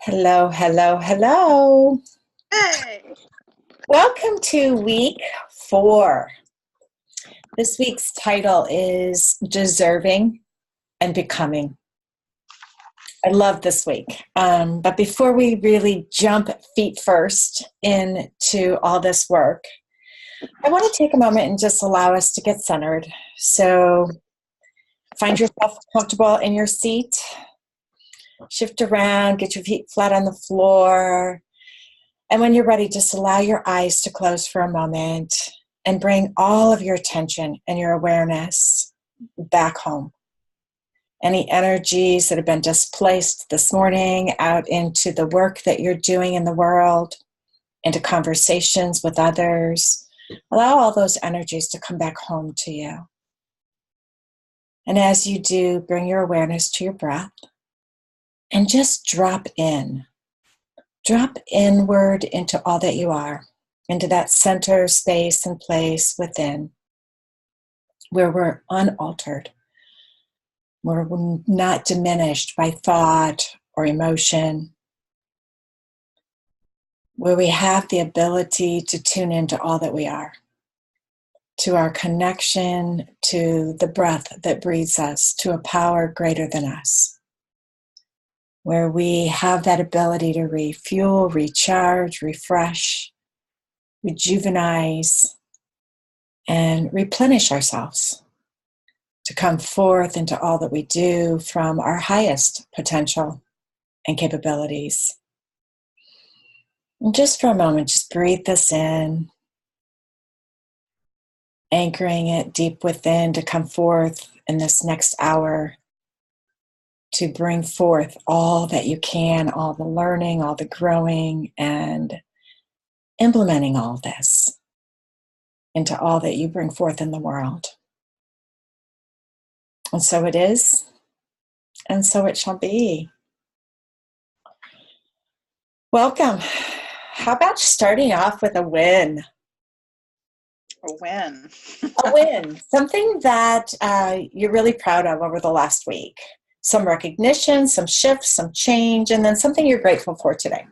Hello, hello, hello. Hey! Welcome to week 4. This week's title is Deserving and Becoming. I love this week. But before we really jump feet first into all this work, I want to take a moment and just allow us to get centered. So find yourself comfortable in your seat, shift around, get your feet flat on the floor. And when you're ready, just allow your eyes to close for a moment and bring all of your attention and your awareness back home. Any energies that have been displaced this morning out into the work that you're doing in the world, into conversations with others, allow all those energies to come back home to you. And as you do, bring your awareness to your breath and just drop in. Drop inward into all that you are, into that center space and place within, where we're unaltered, where we're not diminished by thought or emotion, where we have the ability to tune into all that we are, to our connection to the breath that breathes us, to a power greater than us, where we have that ability to refuel, recharge, refresh, rejuvenize, and replenish ourselves to come forth into all that we do from our highest potential and capabilities. And just for a moment, just breathe this in, anchoring it deep within to come forth in this next hour to bring forth all that you can, all the learning, all the growing, and implementing all this into all that you bring forth in the world. And so it is, and so it shall be. Welcome. How about starting off with a win? A win. A win. Something that you're really proud of over the last week. Some recognition, some shifts, some change, and then something you're grateful for today.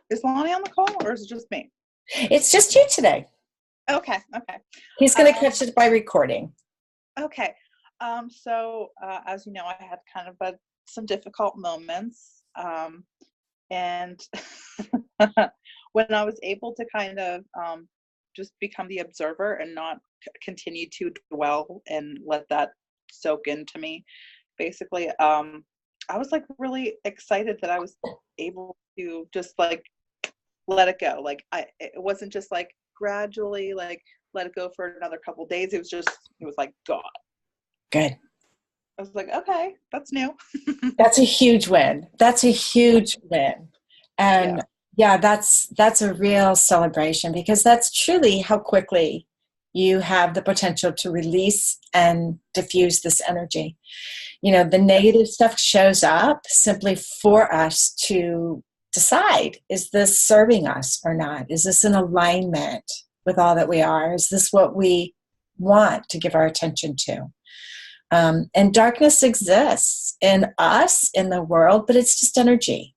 Is Lonnie on the call or is it just me? It's just you today. Okay. He's going to catch it by recording. Okay. So as you know, I had kind of some difficult moments. And when I was able to kind of just become the observer and not continue to dwell and let that soak into me, basically, I was like really excited that I was able to just like let it go. Like it wasn't just like gradually like let it go for another couple days. It was like gone. Good. I was like, okay, that's new. That's a huge win. That's a huge win. And yeah, that's a real celebration because that's truly how quickly you have the potential to release and diffuse this energy. You know, the negative stuff shows up simply for us to decide, is this serving us or not? Is this in alignment with all that we are? Is this what we want to give our attention to? And darkness exists in us, in the world, but it's just energy.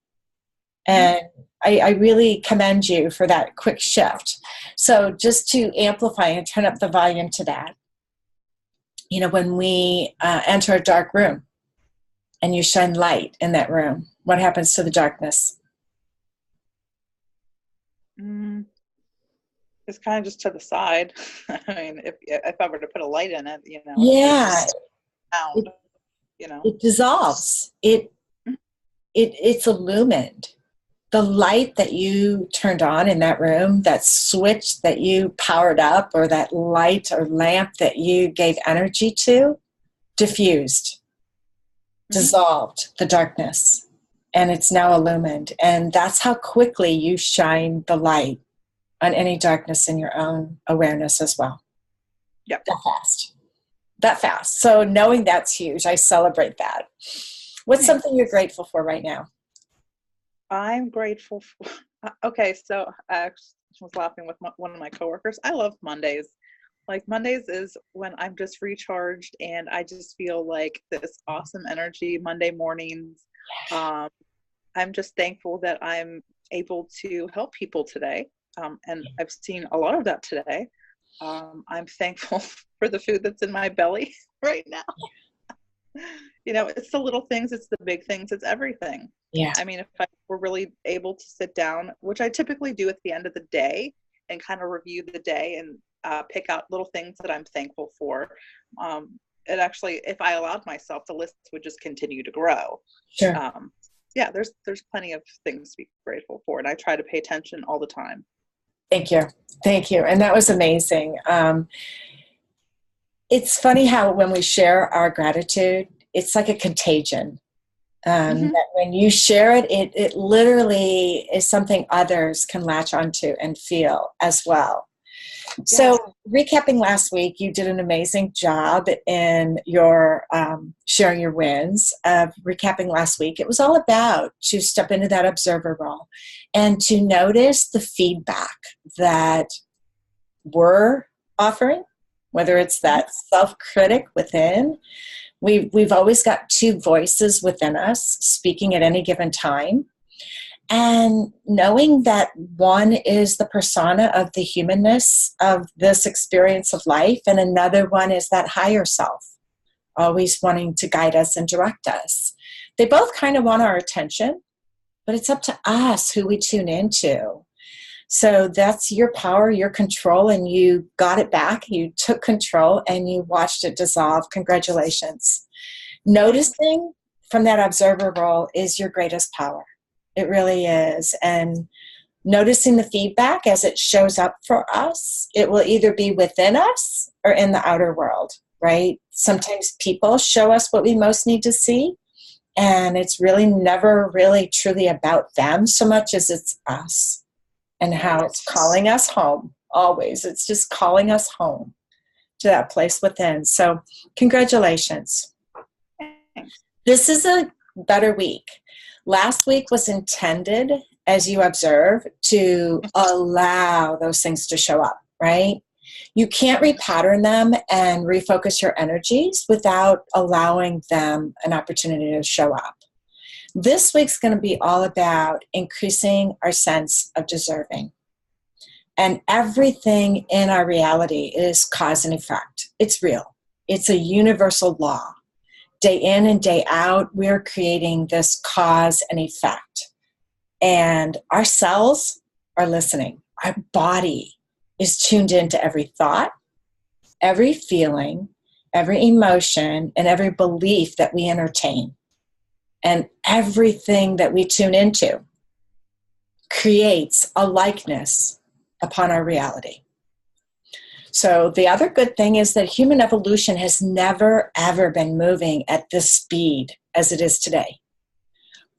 And I really commend you for that quick shift. So just to amplify and turn up the volume to that, you know, when we enter a dark room and you shine light in that room, what happens to the darkness? It's kind of just to the side. I mean, if I were to put a light in it, you know, Yeah, it's just sound, you know. it dissolves. It's illumined. The light that you turned on in that room, that switch that you powered up, or that light or lamp that you gave energy to, diffused, dissolved the darkness, and it's now illumined. And that's how quickly you shine the light on any darkness in your own awareness as well. Yep. That fast. So knowing that's huge, I celebrate that. What's something you're grateful for right now? I'm grateful for, okay, so I was laughing with one of my coworkers. I love Mondays. Like Mondays is when I'm just recharged and I just feel like this awesome energy Monday mornings. I'm just thankful that I'm able to help people today. And I've seen a lot of that today. I'm thankful for the food that's in my belly right now. It's the little things, it's the big things, it's everything. Yeah. I mean, if I were really able to sit down, which I typically do at the end of the day, and kind of review the day and pick out little things that I'm thankful for, it actually, if I allowed myself, the list would just continue to grow. Sure. Yeah, there's plenty of things to be grateful for, and I try to pay attention all the time. Thank you. Thank you. And that was amazing. It's funny how when we share our gratitude, it's like a contagion. That when you share it, it literally is something others can latch onto and feel as well. Yes. So recapping last week, you did an amazing job in your sharing your wins. Recapping last week, it was all about to step into that observer role and to notice the feedback that we're offering, whether it's that self-critic within. We've always got two voices within us speaking at any given time. And knowing that one is the persona of the humanness of this experience of life, and another one is that higher self, always wanting to guide us and direct us. They both kind of want our attention, but it's up to us who we tune into. So that's your power, your control, and you got it back. You took control and you watched it dissolve. Congratulations. Noticing from that observer role is your greatest power. It really is. And noticing the feedback as it shows up for us, it will either be within us or in the outer world, right? Sometimes people show us what we most need to see, and it's really never really truly about them so much as it's us. And how it's calling us home, always. It's just calling us home to that place within. So congratulations. This is a better week. Last week was intended, as you observe, to allow those things to show up, right? You can't repattern them and refocus your energies without allowing them an opportunity to show up. This week's going to be all about increasing our sense of deserving. And everything in our reality is cause and effect. It's real. It's a universal law. Day in and day out, we're creating this cause and effect. And our cells are listening. Our body is tuned into every thought, every feeling, every emotion, and every belief that we entertain. And everything that we tune into creates a likeness upon our reality. So the other good thing is that human evolution has never, ever been moving at this speed as it is today.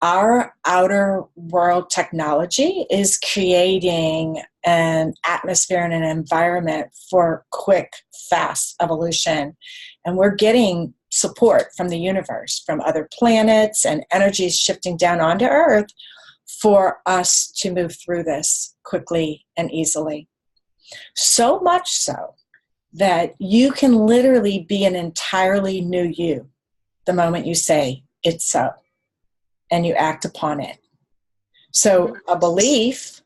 Our outer world technology is creating an atmosphere and an environment for quick, fast evolution. And we're getting support from the universe, from other planets and energies shifting down onto Earth for us to move through this quickly and easily. So much so that you can literally be an entirely new you the moment you say it's so and you act upon it. So a belief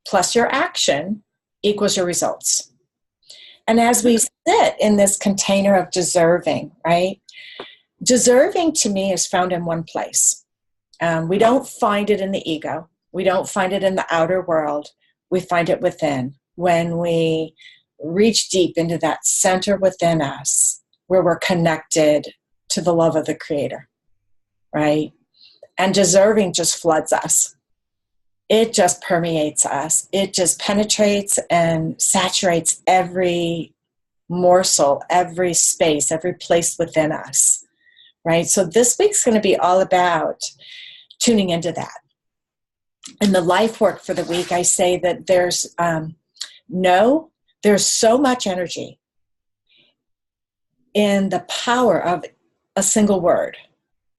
plus your action equals your results. And as we sit in this container of deserving, right? Deserving to me is found in one place. We don't find it in the ego. We don't find it in the outer world. We find it within. When we reach deep into that center within us, where we're connected to the love of the Creator, right? And deserving just floods us. It just permeates us. It just penetrates and saturates every morsel, every space, every place within us, right? So this week's going to be all about tuning into that. In the life work for the week, I say that there's so much energy in the power of a single word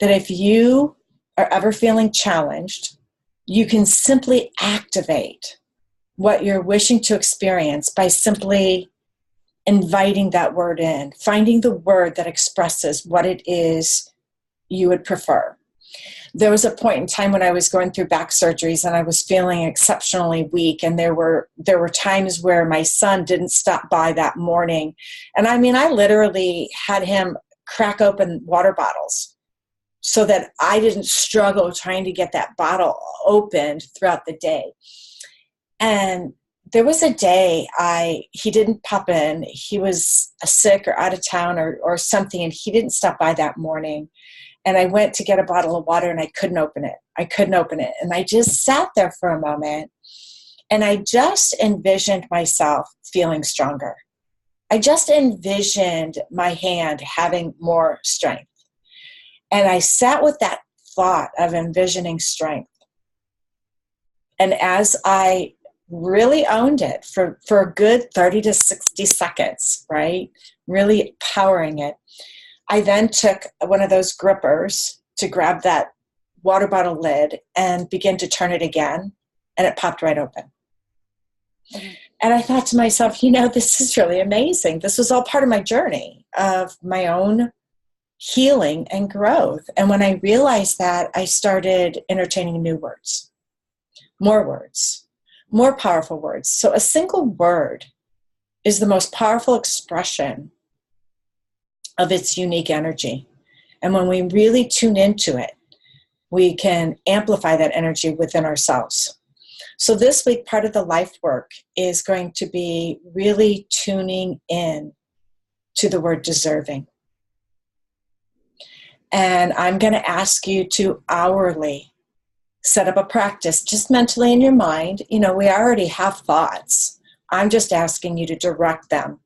that if you are ever feeling challenged, you can simply activate what you're wishing to experience by simply inviting that word in, finding the word that expresses what it is you would prefer. there was a point in time when I was going through back surgeries and I was feeling exceptionally weak. And there were times where my son didn't stop by that morning. And I mean, I literally had him crack open water bottles so that I didn't struggle trying to get that bottle opened throughout the day. And there was a day he didn't pop in. He was sick or out of town or something, and he didn't stop by that morning. And I went to get a bottle of water and I couldn't open it. And I just sat there for a moment and I just envisioned myself feeling stronger. I just envisioned my hand having more strength. And I sat with that thought of envisioning strength. And as I really owned it for a good 30 to 60 seconds, right? Really powering it. I then took one of those grippers to grab that water bottle lid and begin to turn it again, and it popped right open. Mm-hmm. And I thought to myself, this is really amazing. This was all part of my journey of my own healing and growth. And when I realized that, I started entertaining new words, more powerful words. So a single word is the most powerful expression of its unique energy. And when we really tune into it, we can amplify that energy within ourselves. So this week, part of the life work is going to be really tuning in to the word deserving. And I'm going to ask you to hourly set up a practice just mentally in your mind. We already have thoughts. I'm just asking you to direct them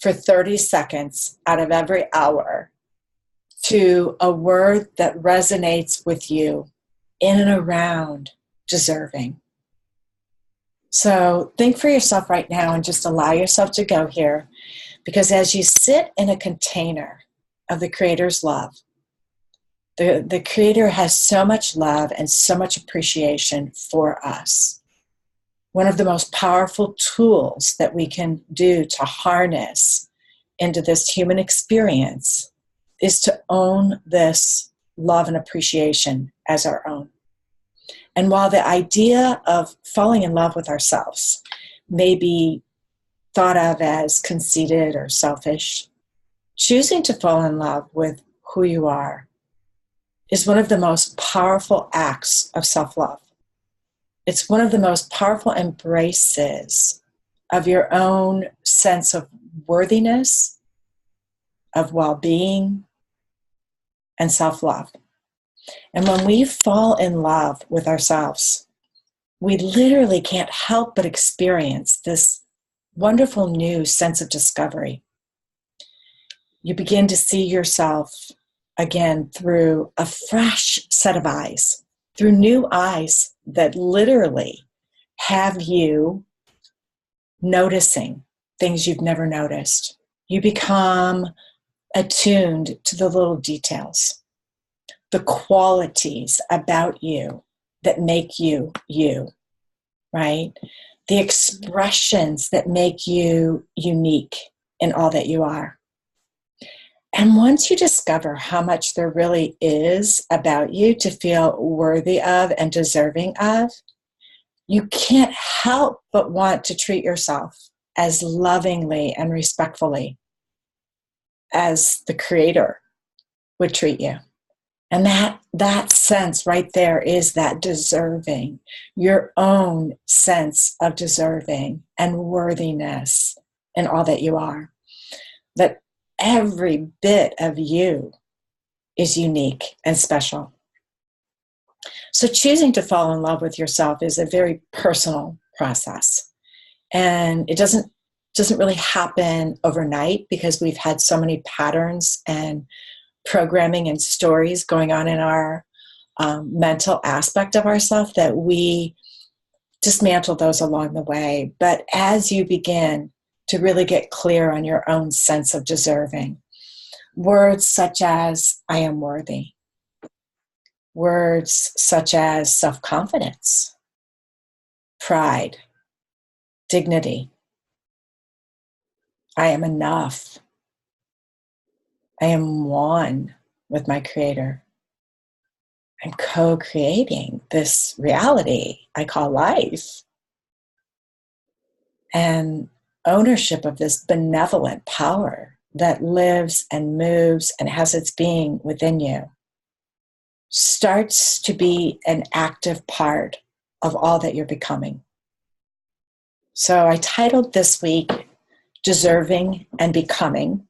for 30 seconds out of every hour to a word that resonates with you in and around deserving. So think for yourself right now and just allow yourself to go here, because as you sit in a container of the Creator's love, the Creator has so much love and so much appreciation for us. One of the most powerful tools that we can do to harness into this human experience is to own this love and appreciation as our own. And while the idea of falling in love with ourselves may be thought of as conceited or selfish, choosing to fall in love with who you are is one of the most powerful acts of self-love. It's one of the most powerful embraces of your own sense of worthiness, of well-being, and self-love. And when we fall in love with ourselves, we literally can't help but experience this wonderful new sense of discovery. You begin to see yourself again through a fresh set of eyes, through new eyes that literally have you noticing things you've never noticed. You become attuned to the little details, the qualities about you that make you you, right? The expressions that make you unique in all that you are. And once you discover how much there really is about you to feel worthy of and deserving of, you can't help but want to treat yourself as lovingly and respectfully as the Creator would treat you. And that sense right there is that deserving, your own sense of deserving and worthiness in all that you are. That every bit of you is unique and special. So choosing to fall in love with yourself is a very personal process. And it doesn't really happen overnight, because we've had so many patterns and programming and stories going on in our mental aspect of ourselves that we dismantle those along the way. But as you begin to really get clear on your own sense of deserving, words such as I am worthy, words such as self-confidence, pride, dignity, I am enough, I am one with my Creator, and co-creating this reality I call life, and ownership of this benevolent power that lives and moves and has its being within you starts to be an active part of all that you're becoming. So I titled this week Deserving and Becoming,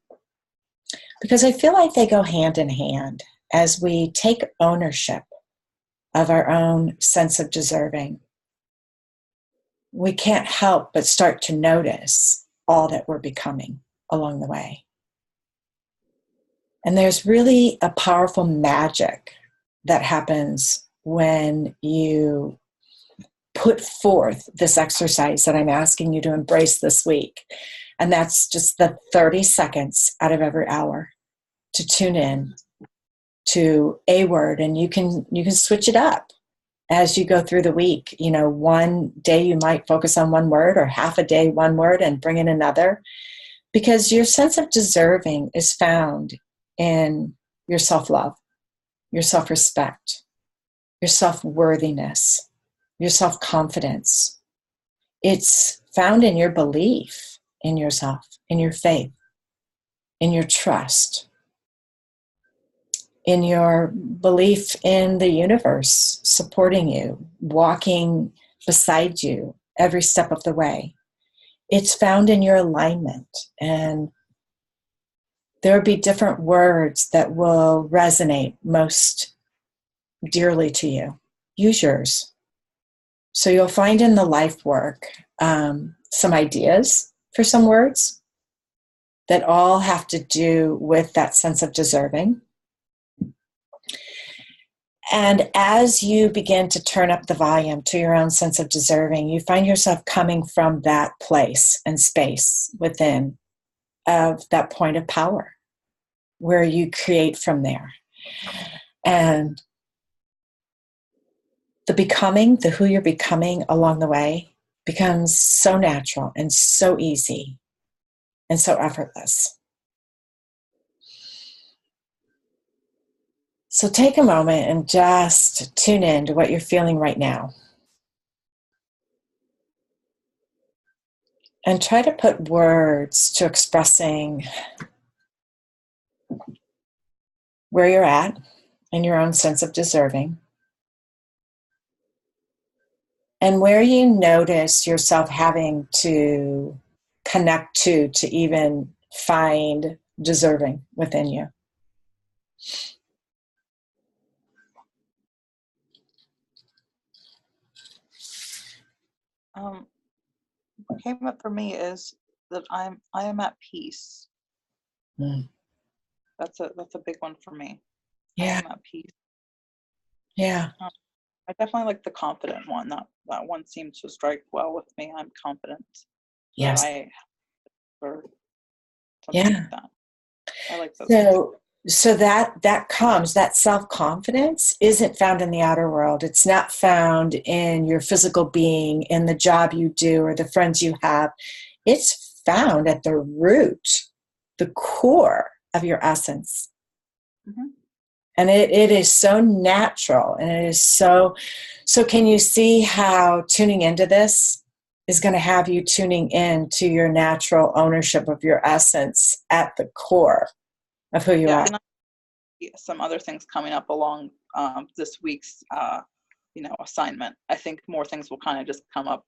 because I feel like they go hand in hand as we take ownership of our own sense of deserving. We can't help but start to notice all that we're becoming along the way. And there's really a powerful magic that happens when you put forth this exercise that I'm asking you to embrace this week. And that's just the 30 seconds out of every hour to tune in to a word, and you can switch it up as you go through the week. You know, one day you might focus on one word, or half a day one word and bring in another, because your sense of deserving is found in your self-love, your self-respect, your self-worthiness, your self-confidence. It's found in your belief in yourself, in your faith, in your trust, in your belief in the universe supporting you, walking beside you every step of the way. It's found in your alignment, and there'll be different words that will resonate most dearly to you. Use yours. So you'll find in the life work some ideas for some words that all have to do with that sense of deserving. And as you begin to turn up the volume to your own sense of deserving, you find yourself coming from that place and space within of that point of power where you create from there. And the becoming, the who you're becoming along the way becomes so natural and so easy and so effortless. So take a moment and just tune in to what you're feeling right now. And try to put words to expressing where you're at in your own sense of deserving, and where you notice yourself having to connect to even find deserving within you. What came up for me is that I am at peace. Mm. That's a big one for me. Yeah. I am at peace. Yeah. I definitely like the confident one. That one seems to strike well with me. I'm confident Yes. that I, or something like that. I like those. So that comes, that self-confidence isn't found in the outer world. It's not found in your physical being, in the job you do, or the friends you have. It's found at the root, the core of your essence. Mm-hmm. And it is so natural, and it is so can you see how tuning into this is going to have you tuning in to your natural ownership of your essence at the core of who you are? And some other things coming up along this week's assignment. I think more things will kind of just come up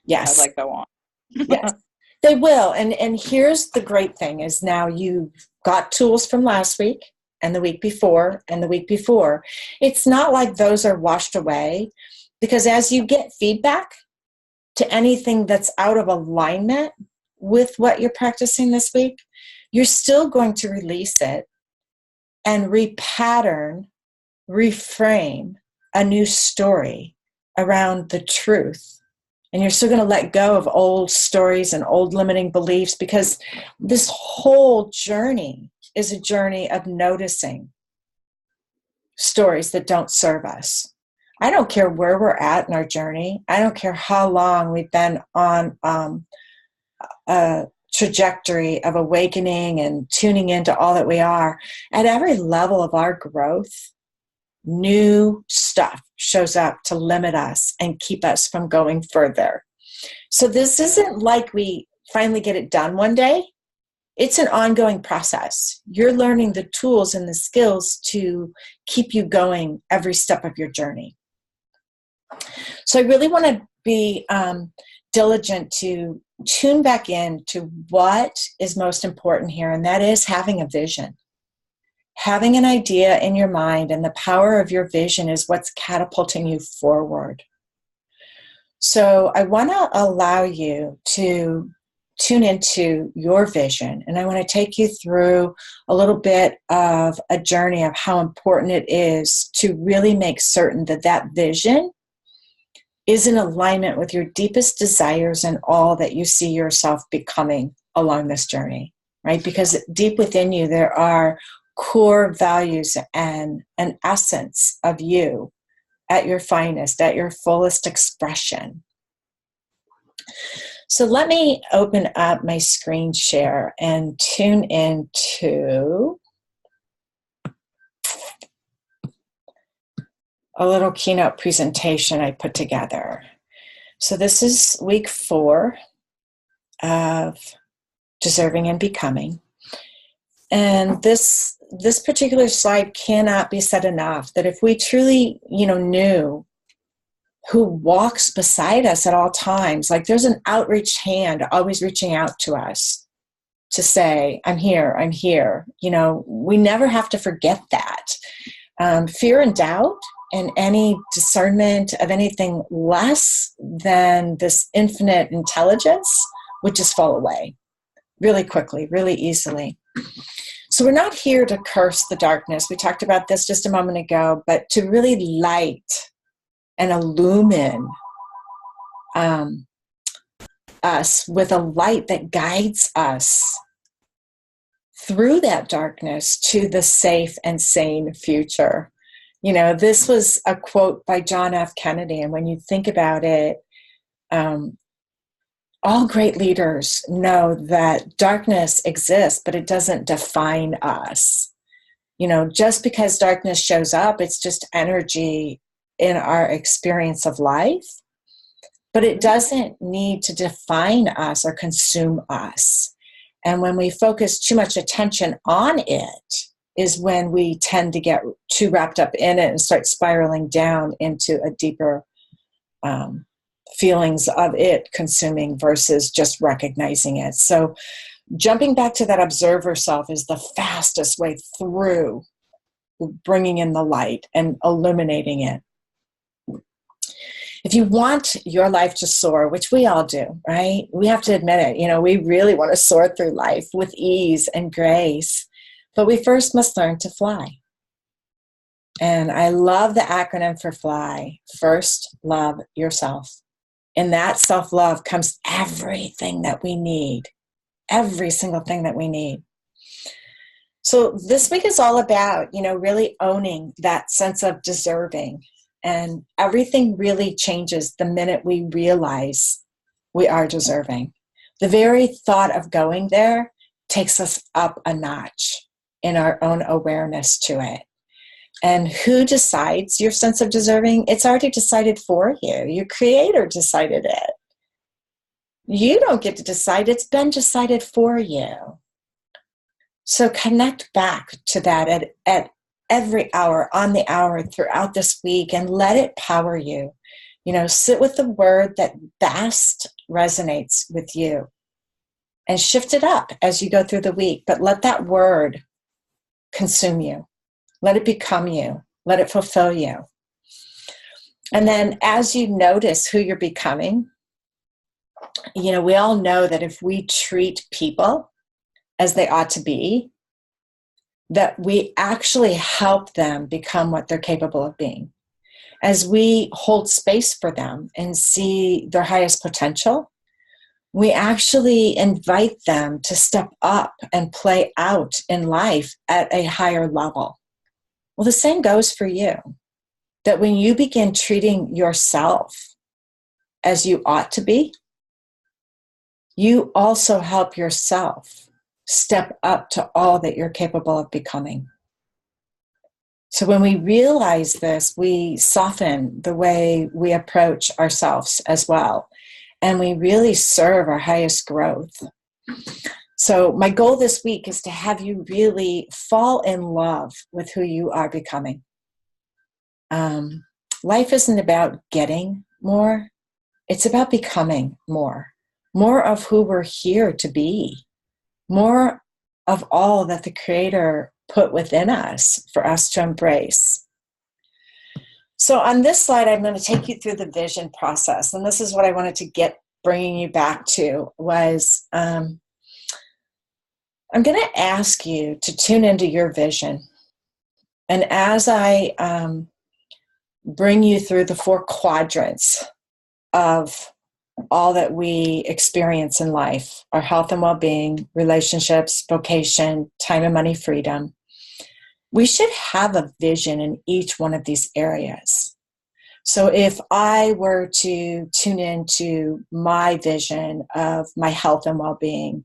as I go on. Yes, they will. And here's the great thing is now you've got tools from last week and the week before and the week before. It's not like those are washed away, because as you get feedback to anything that's out of alignment with what you're practicing this week, you're still going to release it and repattern, reframe a new story around the truth. And you're still going to let go of old stories and old limiting beliefs, because this whole journey is a journey of noticing stories that don't serve us. I don't care where we're at in our journey. I don't care how long we've been on a trajectory of awakening and tuning into all that we are. At every level of our growth, new stuff shows up to limit us and keep us from going further. So this isn't like we finally get it done one day. It's an ongoing process. You're learning the tools and the skills to keep you going every step of your journey. So I really want to be diligent to tune back in to what is most important here, and that is having a vision. Having an idea in your mind, and the power of your vision is what's catapulting you forward. So I want to allow you to tune into your vision, and I want to take you through a little bit of a journey of how important it is to really make certain that that vision is in alignment with your deepest desires and all that you see yourself becoming along this journey, right? Because deep within you, there are core values and an essence of you at your finest, at your fullest expression. So let me open up my screen share and tune into a little keynote presentation I put together. So this is week 4 of Deserving and Becoming. And this particular slide cannot be said enough, that if we truly, knew who walks beside us at all times, like there's an outreached hand always reaching out to us to say, I'm here, I'm here. We never have to forget that. Fear and doubt and any discernment of anything less than this infinite intelligence would just fall away really quickly, really easily. So we're not here to curse the darkness. We talked about this just a moment ago, but to really light and illumine us with a light that guides us through that darkness to the safe and sane future. This was a quote by John F. Kennedy, and when you think about it, all great leaders know that darkness exists, but it doesn't define us. Just because darkness shows up, it's just energy in our experience of life, but it doesn't need to define us or consume us. And when we focus too much attention on it is when we tend to get too wrapped up in it and start spiraling down into a deeper feelings of it consuming versus just recognizing it. So jumping back to that observer self is the fastest way through bringing in the light and illuminating it. If you want your life to soar, which we all do, right? We have to admit it. We really want to soar through life with ease and grace, but we first must learn to fly. And I love the acronym for FLY. First, love yourself. In that self-love comes everything that we need, every single thing that we need. So this week is all about, really owning that sense of deserving. And everything really changes the minute we realize we are deserving. The very thought of going there takes us up a notch in our own awareness to it. And who decides your sense of deserving? It's already decided for you. Your creator decided it. You don't get to decide. It's been decided for you. So connect back to that at every hour, on the hour, throughout this week, and let it power you. Sit with the word that best resonates with you and shift it up as you go through the week. But let that word consume you. Let it become you. Let it fulfill you. And then as you notice who you're becoming, we all know that if we treat people as they ought to be, that we actually help them become what they're capable of being. As we hold space for them and see their highest potential, we actually invite them to step up and play out in life at a higher level. Well, the same goes for you, that when you begin treating yourself as you ought to be, you also help yourself step up to all that you're capable of becoming. So when we realize this, we soften the way we approach ourselves as well. And we really serve our highest growth. So my goal this week is to have you really fall in love with who you are becoming. Life isn't about getting more. It's about becoming more of who we're here to be, more of all that the Creator put within us for us to embrace. So on this slide, I'm going to take you through the vision process. And this is what I wanted to get bringing you back to was I'm going to ask you to tune into your vision. And as I bring you through the 4 quadrants of all that we experience in life, our health and well-being, relationships, vocation, time and money freedom, we should have a vision in each one of these areas. So if I were to tune into my vision of my health and well-being,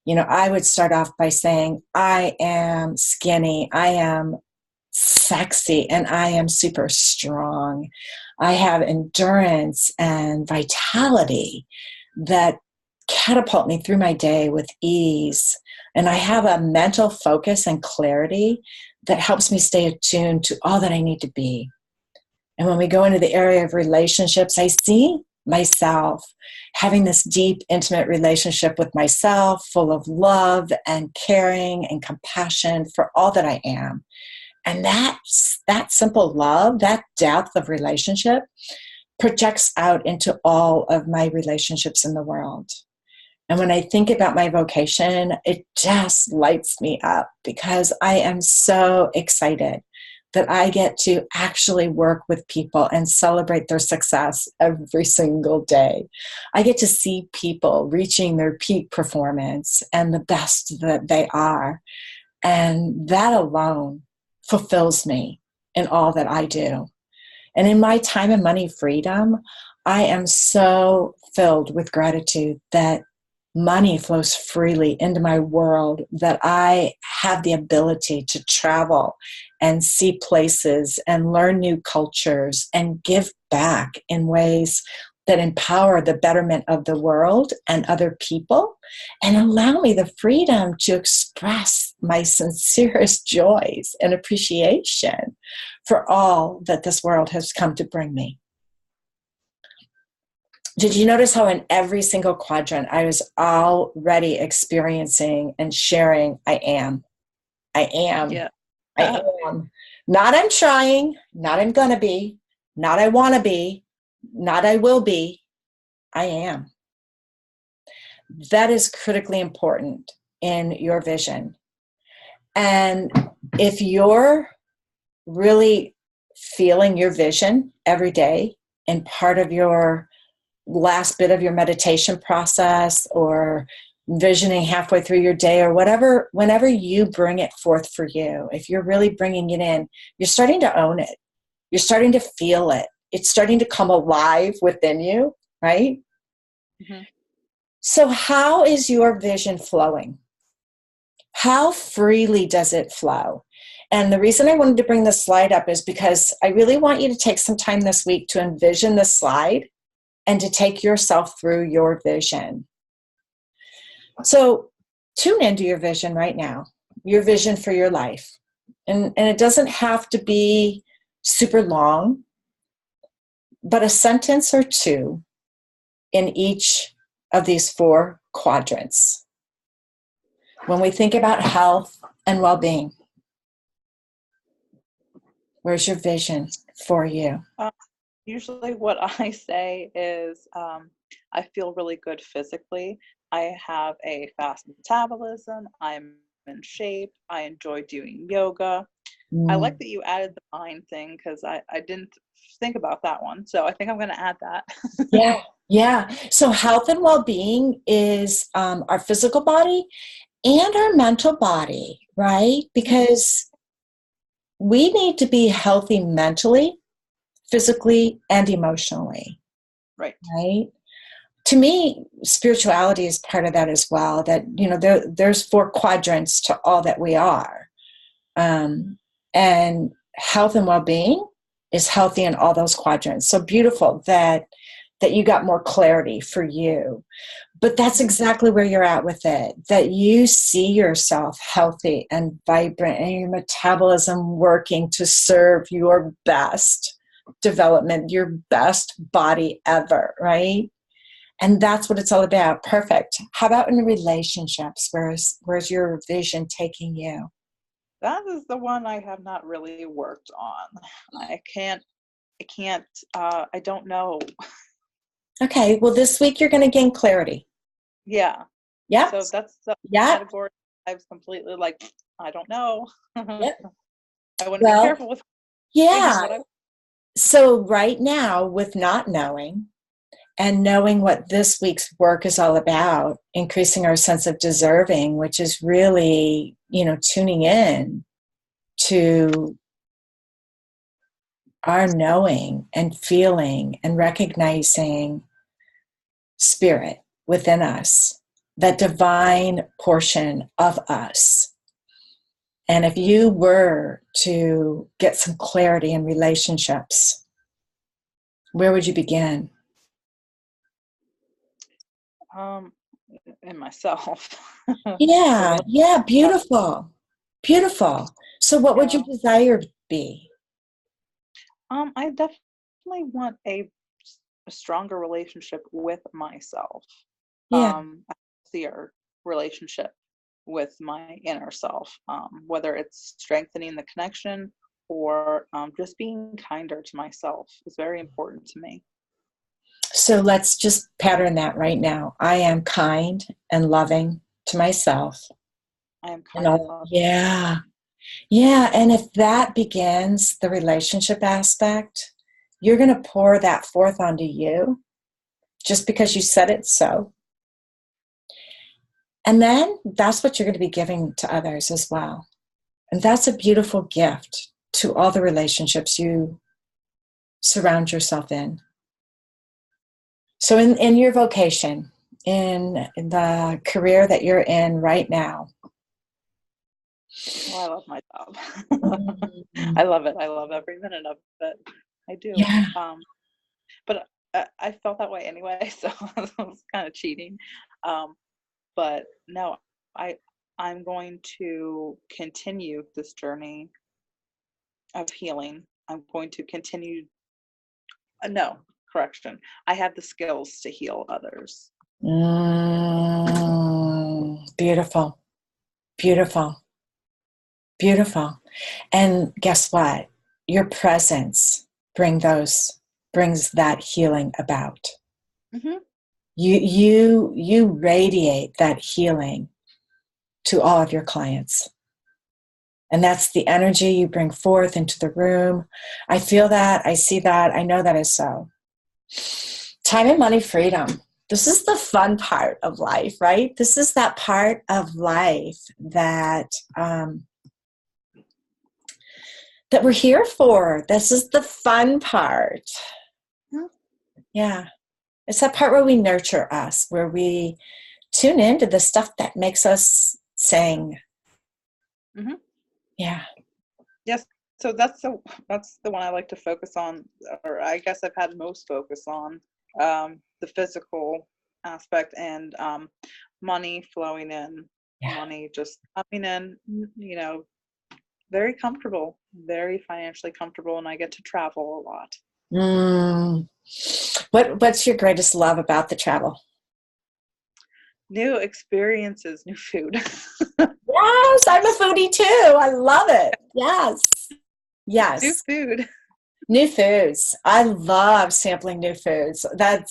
I would start off by saying, I am skinny, I am sexy, and I am super strong. I have endurance and vitality that catapult me through my day with ease. And I have a mental focus and clarity that helps me stay attuned to all that I need to be. And when we go into the area of relationships, I see myself having this deep, intimate relationship with myself, full of love and caring and compassion for all that I am. And that simple love, that depth of relationship projects out into all of my relationships in the world. And when I think about my vocation, it just lights me up because I am so excited that I get to actually work with people and celebrate their success every single day. I get to see people reaching their peak performance and the best that they are. And that alone fulfills me in all that I do. And in my time and money freedom, I am so filled with gratitude that money flows freely into my world, that I have the ability to travel and see places and learn new cultures and give back in ways that empower the betterment of the world and other people and allow me the freedom to express my sincerest joys and appreciation for all that this world has come to bring me. Did you notice how in every single quadrant I was already experiencing and sharing I am? Yeah. I am. Not I'm trying, not I'm gonna be, not I wanna be, not I will be. I am. That is critically important in your vision. And if you're really feeling your vision every day and part of your last bit of your meditation process or visioning halfway through your day or whatever, whenever you bring it forth for you, if you're really bringing it in, you're starting to own it. You're starting to feel it. It's starting to come alive within you, right? Mm-hmm. So how is your vision flowing? How freely does it flow? And the reason I wanted to bring this slide up is because I really want you to take some time this week to envision this slide and to take yourself through your vision. So tune into your vision right now, your vision for your life. And it doesn't have to be super long, but a sentence or two in each of these 4 quadrants. When we think about health and well-being, where's your vision for you? Usually what I say is I feel really good physically. I have a fast metabolism. I'm in shape. I enjoy doing yoga. I like that you added the mind thing because I didn't think about that one. So I think I'm going to add that. Yeah. So health and well-being is our physical body and our mental body, right? Because we need to be healthy mentally, physically, and emotionally. Right. To me, spirituality is part of that as well, that, there's 4 quadrants to all that we are. And health and well-being is healthy in all those quadrants. So beautiful that you got more clarity for you. But that's exactly where you're at with it, that you see yourself healthy and vibrant and your metabolism working to serve your best development, your best body ever, right? And that's what it's all about. Perfect. How about in relationships? Where's your vision taking you? That is the one I have not really worked on. I don't know. Okay, well, this week you're going to gain clarity. Yeah. Yeah. So that's the Yeah. category I was completely like, I don't know. Yeah. I want to be Well, careful with yeah. what I. So right now, with not knowing and knowing what this week's work is all about, increasing our sense of deserving, which is really, tuning in to our knowing and feeling and recognizing spirit within us, that divine portion of us. And if you were to get some clarity in relationships, where would you begin? In myself. Yeah, yeah, beautiful. Beautiful. So what would your Yeah. desire be? I definitely want a stronger relationship with myself. Yeah. A healthier relationship with my inner self. Whether it's strengthening the connection or just being kinder to myself is very important to me. So let's just pattern that right now. I am kind and loving to myself. I am And kind and loving. yeah. Yeah. And if that begins the relationship aspect, you're going to pour that forth onto you just because you said it so. And then that's what you're going to be giving to others as well. And that's a beautiful gift to all the relationships you surround yourself in. So in your vocation, in the career that you're in right now. Oh, I love my job. Mm, I love it. I love every minute of it. I do. yeah. But I felt that way anyway, so it was kind of cheating. But no, I I'm going to continue this journey of healing. I'm going to continue. No, correction. I have the skills to heal others. Beautiful. Beautiful. Beautiful. And guess what? Your presence brings that healing about. Hmm. You radiate that healing to all of your clients. And that's the energy you bring forth into the room. I feel that, I see that, I know that is so. Time and money freedom. This is the fun part of life, right? This is that part of life that that we're here for. This is the fun part. Yeah. It's that part where we nurture us, where we tune into the stuff that makes us sing. Hmm. Yeah. Yes. So that's the one I like to focus on, or I guess I've had most focus on, the physical aspect and money flowing in, Yeah. money just coming in, very comfortable, very financially comfortable, and I get to travel a lot. Mm. What's your greatest love about the travel? New experiences, new food. Yes, I'm a foodie too. I love it. Yes. New Yes. food. New foods. I love sampling new foods. Yeah.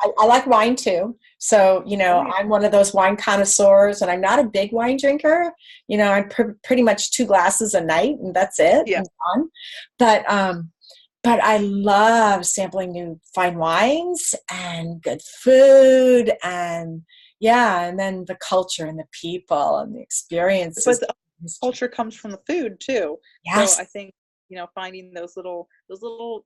I like wine too. So, Oh yeah. I'm one of those wine connoisseurs and I'm not a big wine drinker. I'm pretty much 2 glasses a night and that's it. Yeah. I'm done. But I love sampling new fine wines and good food and yeah, and then the culture and the people and the experiences. But the culture comes from the food too. So Yes. I think, finding those little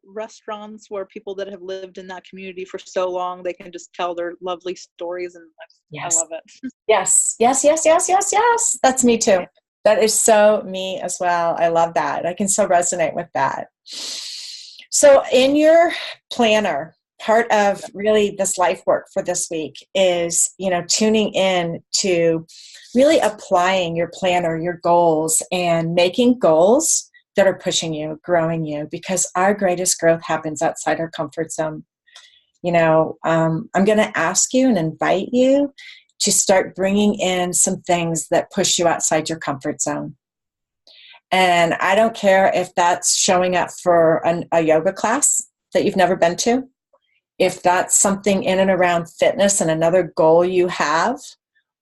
restaurants where people that have lived in that community for so long, they can just tell their lovely stories, and I Yes. love it. Yes. Yes. Yes. Yes. Yes. Yes. That's me too. That is so me as well. I love that. I can so resonate with that. So in your planner, part of really this life work for this week is, tuning in to really applying your planner, your goals, and making goals that are pushing you, growing you, because our greatest growth happens outside our comfort zone. I'm going to ask you and invite you to start bringing in some things that push you outside your comfort zone. And I don't care if that's showing up for a yoga class that you've never been to, if that's something in and around fitness and another goal you have,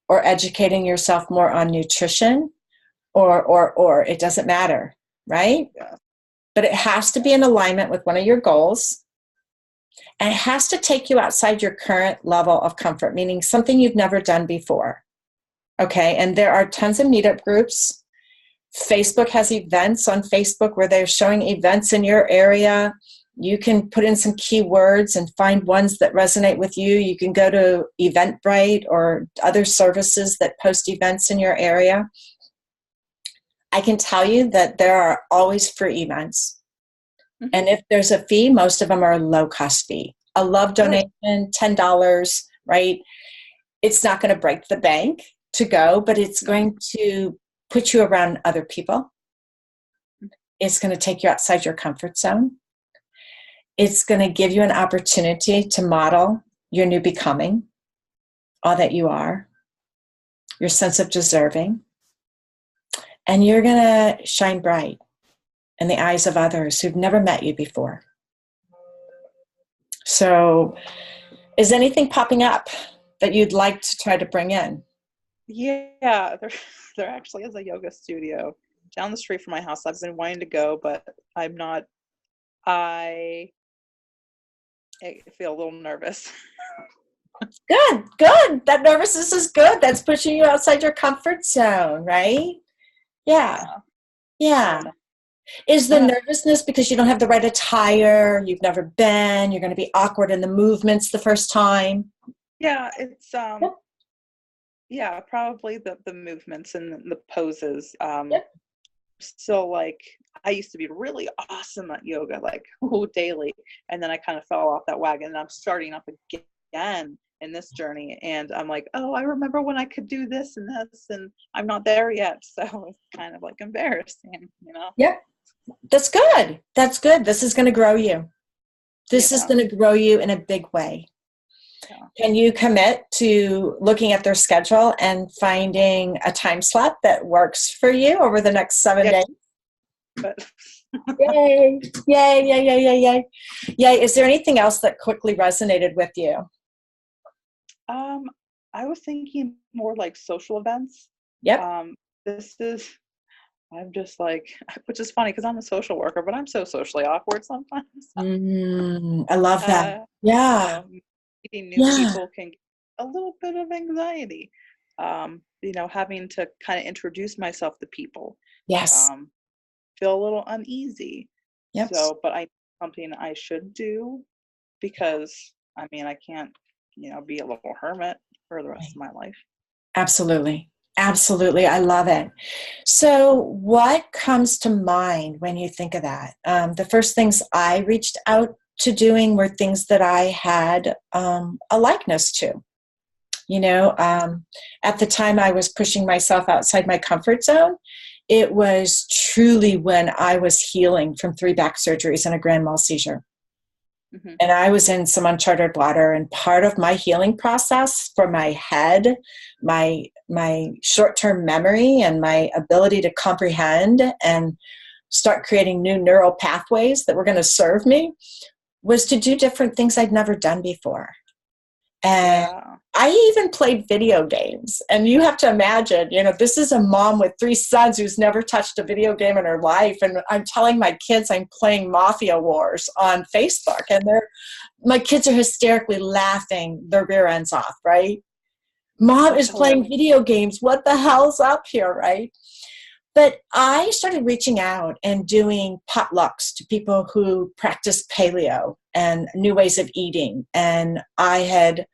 or educating yourself more on nutrition, or it doesn't matter, right? Yeah. But it has to be in alignment with one of your goals. And it has to take you outside your current level of comfort, meaning something you've never done before. Okay, and there are tons of meetup groups. Facebook has events on Facebook where they're showing events in your area. You can put in some keywords and find ones that resonate with you. You can go to Eventbrite or other services that post events in your area. I can tell you that there are always free events. Mm-hmm. And if there's a fee, most of them are a low-cost fee. A love donation, $10, right? It's not going to break the bank to go, but it's going to put you around other people. It's going to take you outside your comfort zone. It's going to give you an opportunity to model your new becoming, all that you are, your sense of deserving. And you're going to shine bright in the eyes of others who've never met you before. So, is anything popping up that you'd like to try to bring in? Yeah, there actually is a yoga studio down the street from my house. I've been wanting to go, but I'm not. I feel a little nervous. Good. That nervousness is good. That's pushing you outside your comfort zone, right? Yeah. Is the nervousness because you don't have the right attire, you've never been, you're going to be awkward in the movements the first time? Yeah, it's probably the movements and the poses. So like I used to be really awesome at yoga, like daily, and then I kind of fell off that wagon, and I'm starting up again in this journey, and I'm like, oh, I remember when I could do this, and I'm not there yet, so it's kind of like embarrassing, Yep. That's good. This is going to grow you. This is going to grow you in a big way. Yeah. Can you commit to looking at their schedule and finding a time slot that works for you over the next 7 days? But Yay. Is there anything else that quickly resonated with you? I was thinking more like social events. Yep. I'm just like, which is funny because I'm a social worker, but I'm so socially awkward sometimes. I love that. Meeting new people can get a little bit of anxiety. Having to kind of introduce myself to people. Yes. Feel a little uneasy. Yep. So, but something I should do because I can't, be a little hermit for the rest of my life. Absolutely. I love it. So what comes to mind when you think of that? The first things I reached out to doing were things that I had a likeness to. At the time I was pushing myself outside my comfort zone. It was truly when I was healing from 3 back surgeries and a grand mal seizure. Mm-hmm. And I was in some uncharted water, and part of my healing process for my head, my short-term memory and my ability to comprehend and start creating new neural pathways that were going to serve me was to do different things I'd never done before. And I even played video games. And you have to imagine, this is a mom with 3 sons who's never touched a video game in her life. And I'm telling my kids I'm playing Mafia Wars on Facebook. And my kids are hysterically laughing their rear ends off, right? Mom is playing video games. What the hell's up here, right? But I started reaching out and doing potlucks to people who practice paleo and new ways of eating. And I had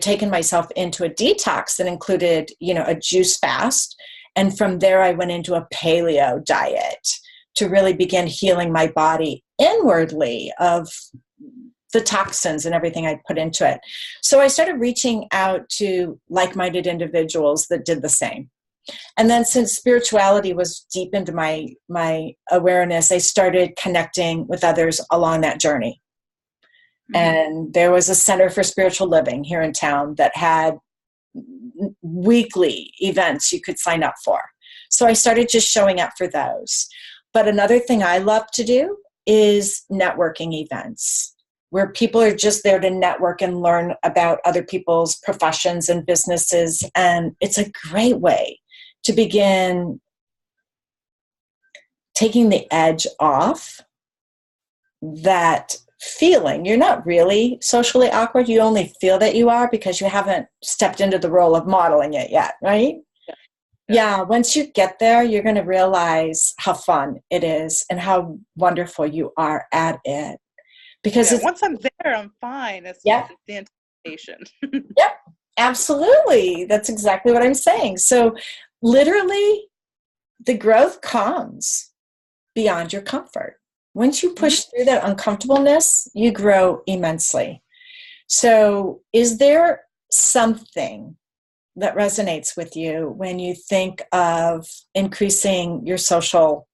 taken myself into a detox that included, a juice fast And from there, I went into a paleo diet to really begin healing my body inwardly of the toxins and everything I put into it. So I started reaching out to like-minded individuals that did the same. And then since spirituality was deep into my awareness, I started connecting with others along that journey. And there was a Center for Spiritual Living here in town that had weekly events you could sign up for. So I started just showing up for those. But another thing I love to do is networking events where people are just there to network and learn about other people's professions and businesses. And it's a great way to begin taking the edge off that feeling. You're not really socially awkward. You only feel that you are because you haven't stepped into the role of modeling it yet, right? Yeah, once you get there, you're going to realize how fun it is and how wonderful you are at it. Because once I'm there, I'm fine. It's just the anticipation. Yep, absolutely. That's exactly what I'm saying. So literally, the growth comes beyond your comfort. Once you push through that uncomfortableness, you grow immensely. So is there something that resonates with you when you think of increasing your social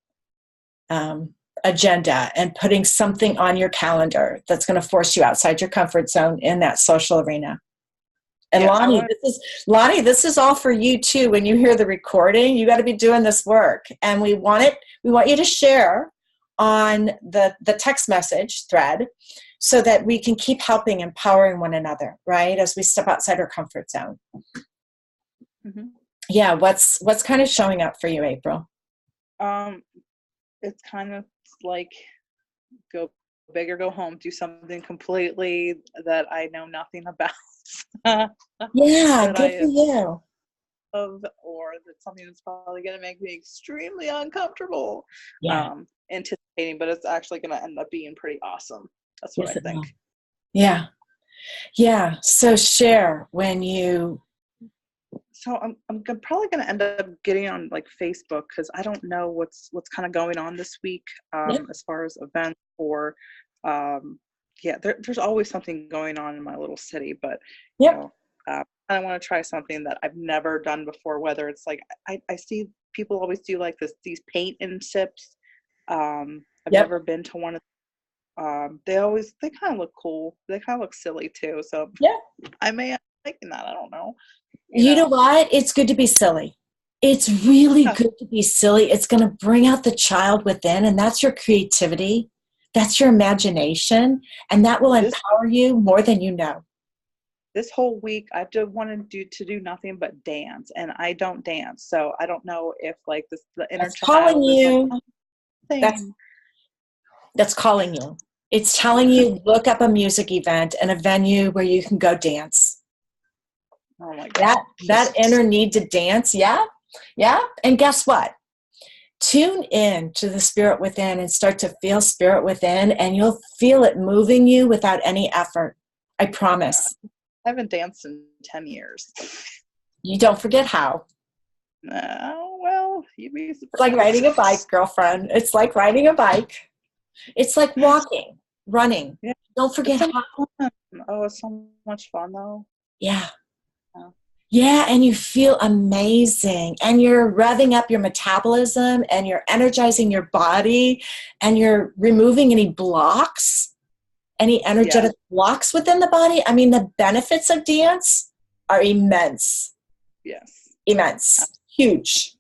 agenda and putting something on your calendar that's going to force you outside your comfort zone in that social arena? And Lonnie, this is all for you too. When you hear the recording, you got to be doing this work. And we want you to share on the text message thread so that we can keep helping, empowering one another, right? As we step outside our comfort zone. Yeah. What's kind of showing up for you, April? It's kind of like go big or go home, do something completely that I know nothing about. Yeah, good for you. Or that's something that's probably going to make me extremely uncomfortable. Yeah. Anticipating, but it's actually going to end up being pretty awesome. That's what I think. Yeah. Yeah. So share when you. So I'm probably going to end up getting on like Facebook because I don't know what's kind of going on this week as far as events or there's always something going on in my little city, but you know, I want to try something that I've never done before, whether it's like I see people always do like these paint and sips. I've never been to one of they kind of look cool. They kind of look silly too. So I may end up liking that. I don't know. You know what? It's good to be silly. It's really good to be silly. It's going to bring out the child within, and that's your creativity. That's your imagination, and that will empower you more than you know. This whole week, I've just wanted to do nothing but dance, and I don't dance, so I don't know if like the inner child is like, that's calling you. It's telling you, look up a music event and a venue where you can go dance. Oh my God. That inner need to dance, yeah. And guess what? Tune in to the spirit within and start to feel spirit within, and you'll feel it moving you without any effort. I promise. I haven't danced in 10 years. You don't forget how. Well, you'd be surprised. It's like riding a bike, girlfriend. It's like riding a bike. It's like walking, running. Yeah. Don't forget how. Oh, it's so much fun, though. Yeah. Yeah, and you feel amazing, and you're revving up your metabolism, and you're energizing your body, and you're removing any blocks, any energetic blocks within the body. I mean, the benefits of dance are immense. Yes. Immense. Huge.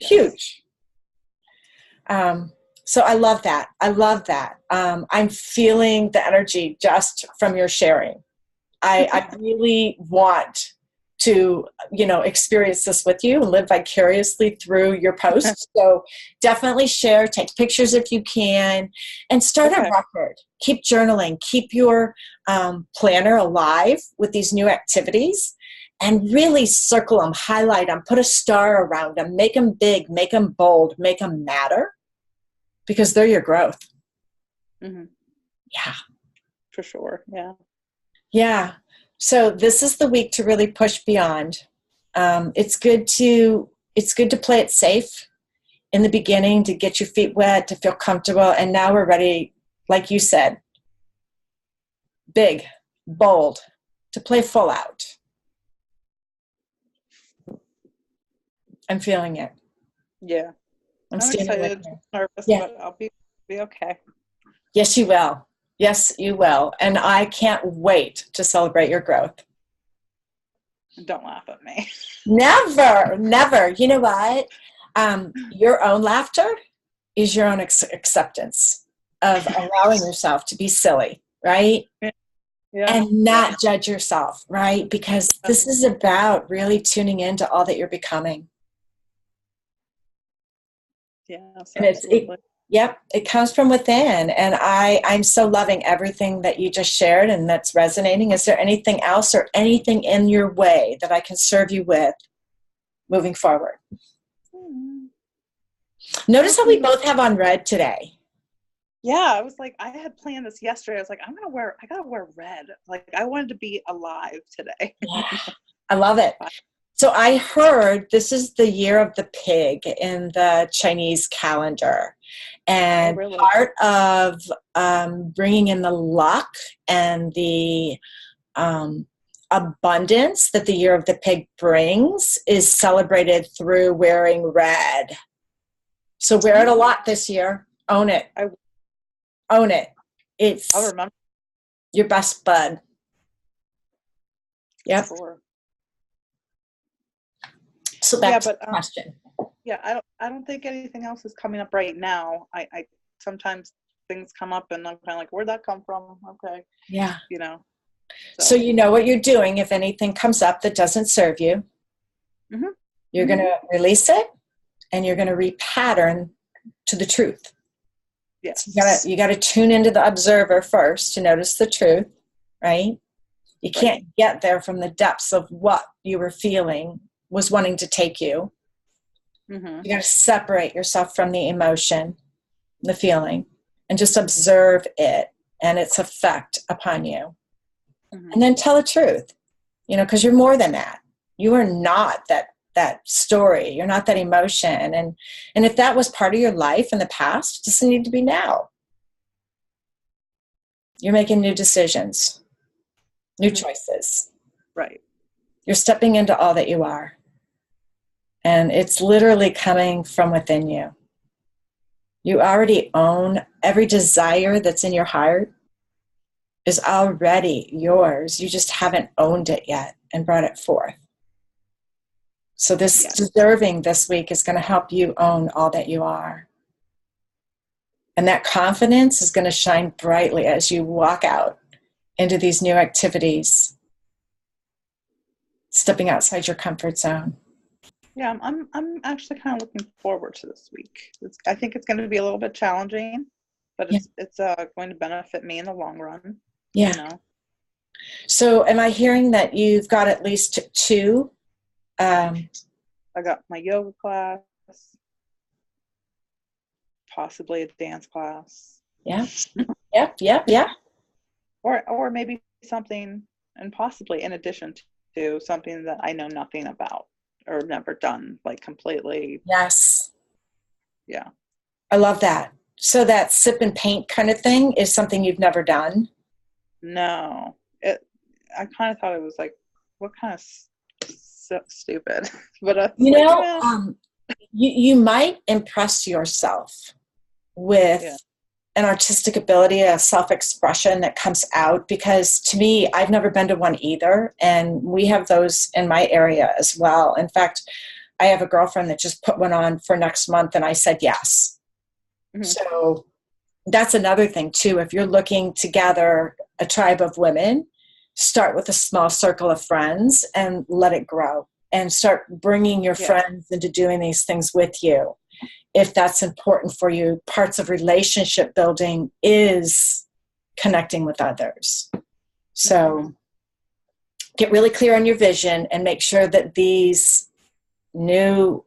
Huge. So I love that. I'm feeling the energy just from your sharing. I really want to, experience this with you and live vicariously through your posts. So definitely share, take pictures if you can, and start a record. Keep journaling. Keep your planner alive with these new activities, and really circle them, highlight them, put a star around them, make them big, make them bold, make them matter, because they're your growth. Mm-hmm. Yeah. For sure. Yeah. Yeah. So this is the week to really push beyond. It's good to it's good to play it safe in the beginning, to get your feet wet, to feel comfortable. And now we're ready, like you said, big, bold, to play full out. I'm feeling it. Yeah. I'm excited, nervous, yeah. but I'll be okay. Yes, you will. Yes, you will. And I can't wait to celebrate your growth. Don't laugh at me. Never, never. You know what? Your own laughter is your own acceptance of allowing yourself to be silly, right? Yeah. And not judge yourself, right? Because this is about really tuning into all that you're becoming. Yes, And absolutely. it comes from within. And I'm so loving everything that you just shared and that's resonating. Is there anything else or anything in your way that I can serve you with moving forward? Notice how we both have on red today. Yeah, I was like, I had planned this yesterday. I was like, I gotta wear red. Like, I wanted to be alive today. Yeah, I love it. So I heard this is the year of the pig in the Chinese calendar. And really? Part of bringing in the luck and the abundance that the year of the pig brings is celebrated through wearing red. So wear it a lot this year. Own it. Own it. I'll remember. Your best bud. Yep. Sure. So back to the question. Yeah, I don't think anything else is coming up right now. I sometimes things come up and I'm kind of like, where'd that come from? Okay. Yeah. You know. So you know what you're doing. If anything comes up that doesn't serve you, you're going to release it and you're going to repattern to the truth. Yes. So you got to tune into the observer first to notice the truth, right? You can't get there from the depths of what you were feeling was wanting to take you. You got to separate yourself from the emotion, the feeling, and just observe it and its effect upon you. And then tell the truth, because you're more than that. You are not that story. You're not that emotion. And if that was part of your life in the past, it doesn't need to be now. You're making new decisions, new choices. Right. You're stepping into all that you are. And it's literally coming from within you. You already own every desire that's in your heart is already yours. You just haven't owned it yet and brought it forth. So this deserving this week is going to help you own all that you are. And that confidence is going to shine brightly as you walk out into these new activities, stepping outside your comfort zone. Yeah, I'm actually kind of looking forward to this week. I think it's going to be a little bit challenging, but it's going to benefit me in the long run. Yeah. So am I hearing that you've got at least 2? I got my yoga class, possibly a dance class. Yeah. Yep. Or maybe something, and possibly in addition to something that I know nothing about or never done, like completely. Yes. Yeah. I love that. So that sip and paint kind of thing is something you've never done? No. I kind of thought it was like, what kind of stupid. But you might impress yourself with an artistic ability, a self-expression that comes out, because to me, I've never been to one either, and we have those in my area as well. In fact, I have a girlfriend that just put one on for next month, and I said yes. So that's another thing too. If you're looking to gather a tribe of women, start with a small circle of friends and let it grow, and start bringing your friends into doing these things with you. If that's important for you, parts of relationship building is connecting with others. So get really clear on your vision and make sure that these new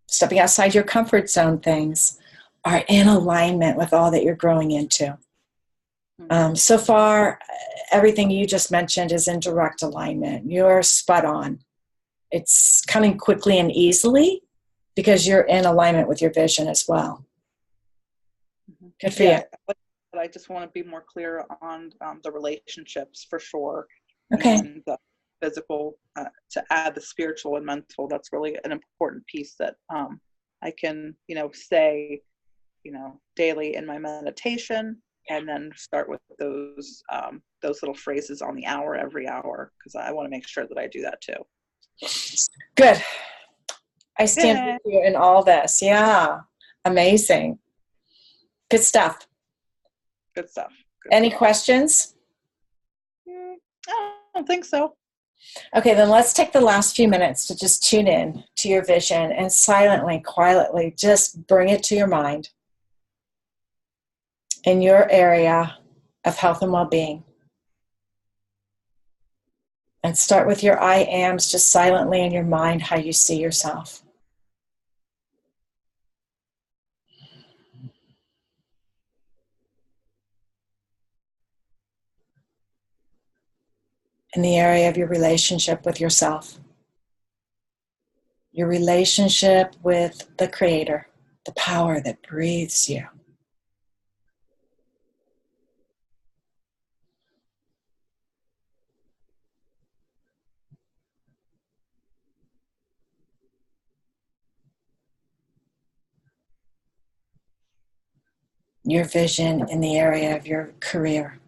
stepping outside your comfort zone things are in alignment with all that you're growing into. So far, everything you just mentioned is in direct alignment. You're spot on. it's coming quickly and easily because you're in alignment with your vision as well. Good for you. I just want to be more clear on the relationships for sure. Okay. And the physical, to add the spiritual and mental. That's really an important piece that I can, say, daily in my meditation, and then start with those little phrases on the hour, every hour, because I want to make sure that I do that too. Good. I stand with you in all this. Yeah. Amazing. Good stuff. Good stuff. Any questions? I don't think so. Okay, then let's take the last few minutes to just tune in to your vision and silently, quietly, just bring it to your mind in your area of health and well-being. And start with your I ams, just silently in your mind how you see yourself. In the area of your relationship with yourself. Your relationship with the Creator, the power that breathes you. Your vision in the area of your career.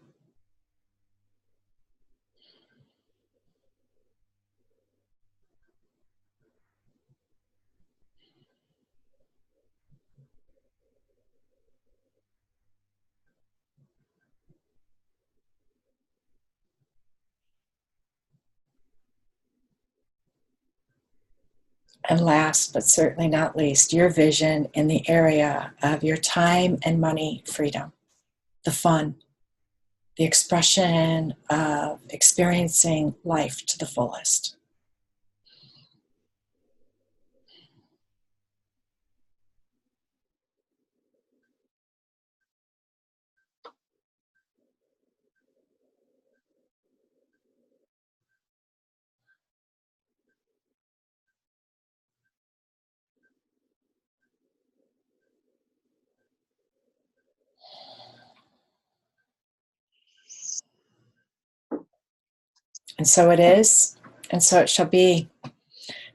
And last, but certainly not least, your vision in the area of your time and money freedom, the fun, the expression of experiencing life to the fullest. And so it is, and so it shall be.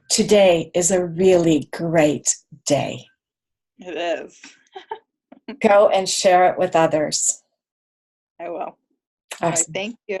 Today is a really great day. It is. Go and share it with others. I will. All right. Awesome. Thank you.